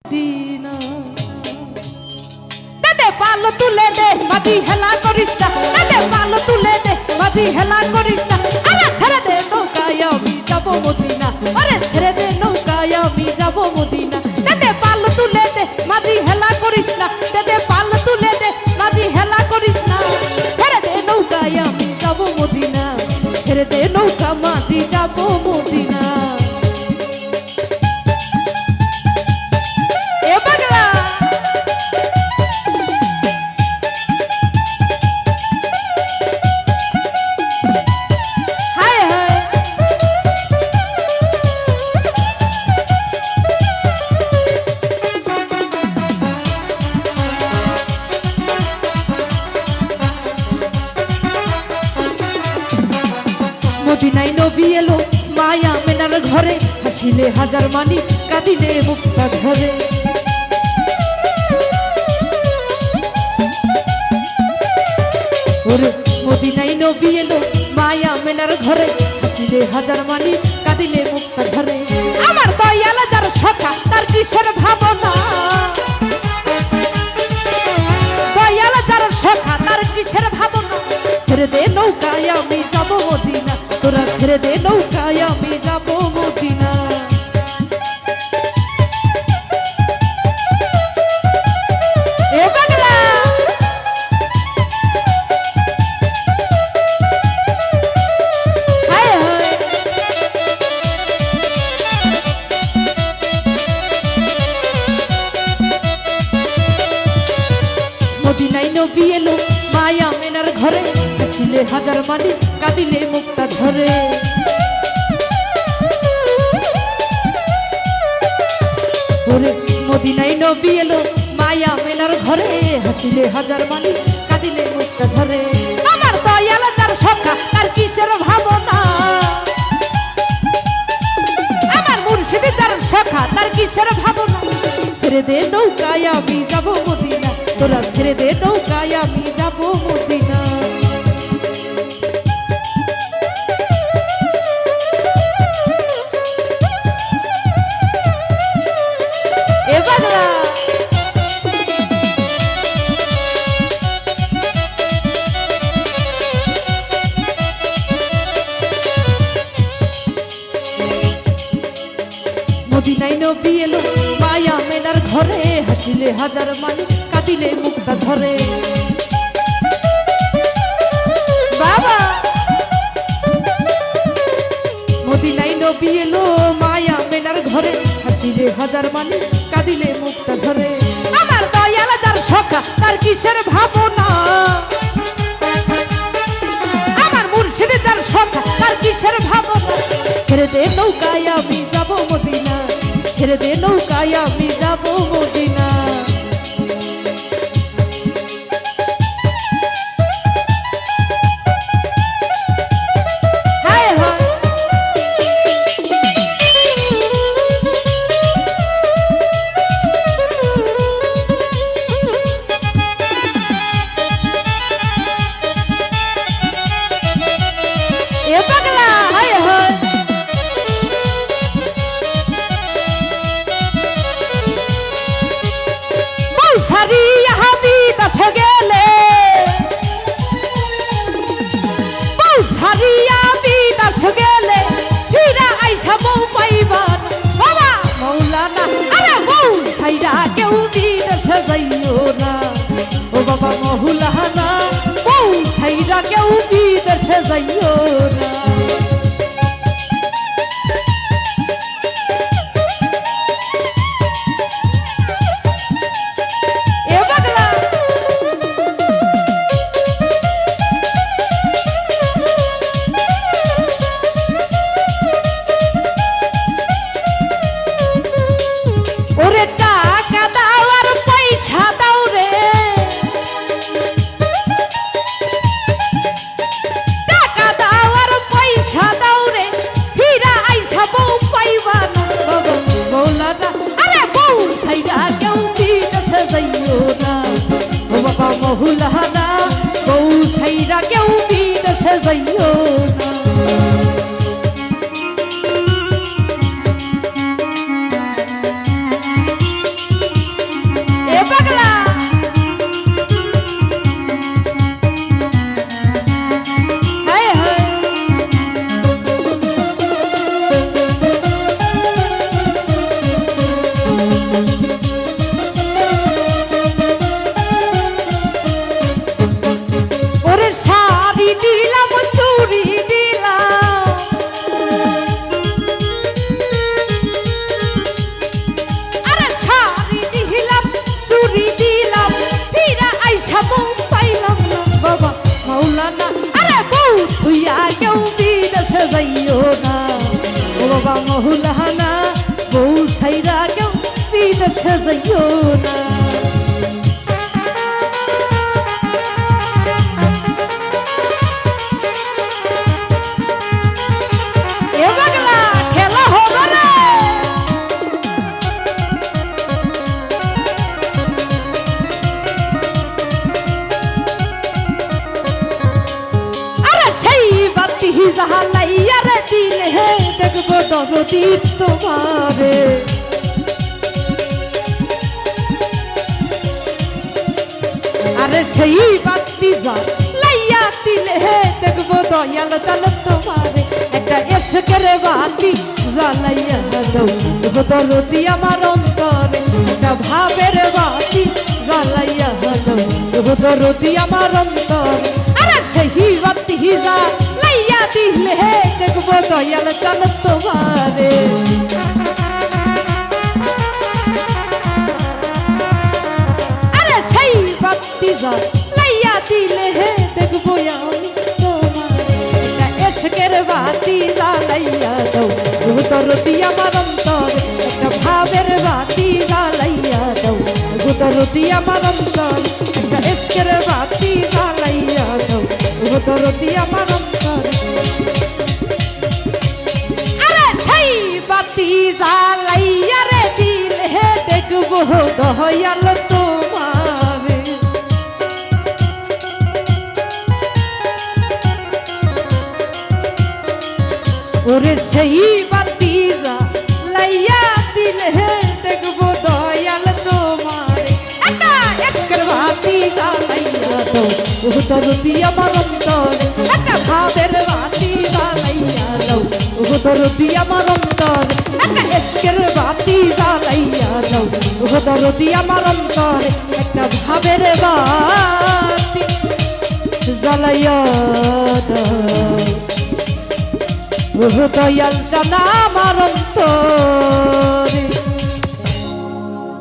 দিনা দে পালো তুলে দে মাঝি হেলা করিস না দে পালো তুলে দে মাঝি হেলা করিস না আরে ছেড়ে দে নৌকায় আমি যাব মদিনা আরে ছেড়ে দে নৌকায় আমি যাব মদিনা দে পালো তুলে দে মাঝি হেলা করিস না দে পালো তুলে দে মাঝি হেলা করিস না ছেড়ে দে নৌকায় আমি যাব মদিনা ছেড়ে দে নৌকা মাঝি যাব মদিনা মদিনায় নবী এলো মায়া মেনার ঘরে হাসিলে হাজার মানি কাঁদিলে মুক্তা ঝরে ওরে মদিনায় নবী এলো মায়া মেনার ঘরে হাসিলে হাজার মানি কাঁদিলে মুক্তা ঝরে আমার দয়াল যার সখা তার কিসের ভাবনা দয়াল যার সখা তার কিসের ভাবনা ছেড়ে দে নৌকায় আমি যাব মদিনা তোরা ছেড়ে দে নৌকায় আমি যাব মদিনা এ পাগলা হায় হায় মদিনায় নবী এলো মায়া মেনার ঘরে হাসিলে হাজার মানি কাঁদিলে মুক্তা ঝরে ওরে মদিনায় নবী এলো মায়া মেনার ঘরে হাসিলে হাজার মানি কাঁদিলে মুক্তা ঝরে আমার দয়াল যার সখা তার কিসের ভাবনা আমার মুর্শিদ যার সখা তার কিসের ভাবনা ছেড়ে দে নৌকায় আমি যাব মদিনা তোরা ছেড়ে দে নৌকায় আমি যাব মদিনা মদিনায় নবী এলো মায়া মেনার ঘরে হাসিলে হাজার মানি কাঁদিলে মুক্তা ঝরে বাবা মদিনায় নবী এলো মায়া মেনার ঘরে হাসিলে হাজার মানি কাঁদিলে মুক্তা ঝরে আমার দয়াল যার সখা তার কিসের ভাবনা আমার মুর্শিদ যার সখা তার কিসের ভাবনা ছেড়ে দে নৌকায় আমি যাব মদিনা ছেড়ে দে নৌকায় আমি যাব মদিনা হায় হায় এ পাগলা হায় হায় সারিয়া হাবি দাসে গেলে বউ সারিয়া বিদাস গেলে ফিরা আইসা বউ পাইবান বাবা মৌলানা আরে বউ সাইরা কেউ বিদেশে যাইও না ও বাবা মৌলানা বউ সাইরা কেউ বিদেশে যাইও না বাবা মহুলানা বউ ছাইরা কেউ বিদেশে যাইও না জাহালাইয়া রে দিলে হে দেখবো দরদি তোমারে আরে সেই বাতি জালাইয়া দিলে হে দেখবো দয়াল জান তোমারে একটা এসকের বাতি জালাইয়া দাও দেখবো দরদি আমার অন্তরে একটা ভাবের বাতি জালাইয়া দাও দেখবো দরদি আমার অন্তরে আরে সেই বাতি লাইয়া দিলে হে দেখবো দয়াল চান তোমারে আরে সেই বাতি লাইয়া দিলে হে দেখবো আমি তোমারে এসকের বাতি জ্বালাইয়া দাও দরদি আমার অন্তরে একটা ভাবের বাতি জ্বালাইয়া দাও দরদি আমার অন্তরে একটা এসকের বাতি জ্বালাইয়া দাও দরদি আমার অন্তরে আরে সেই বাতি জ্বালাইয়া রে দিলে হে দেখবো দয়াল তোমারে ওরে সেই বাতি জ্বালাইয়া দিলে হে দেখবো দয়াল তোমারে একটা এসকের বাতি জ্বালাইয়া দাও দরদি আমার অন্তরে একটা ভাবের বাতি জ্বালাইয়া দাও দরদি আমার অন্তরে একটা এসকের বাতি জ্বালাইয়া দাও দরদি আমার অন্তরে একটা ভাবের বাতি জ্বালাইয়া দাও দয়াল জানা আমার অন্তরে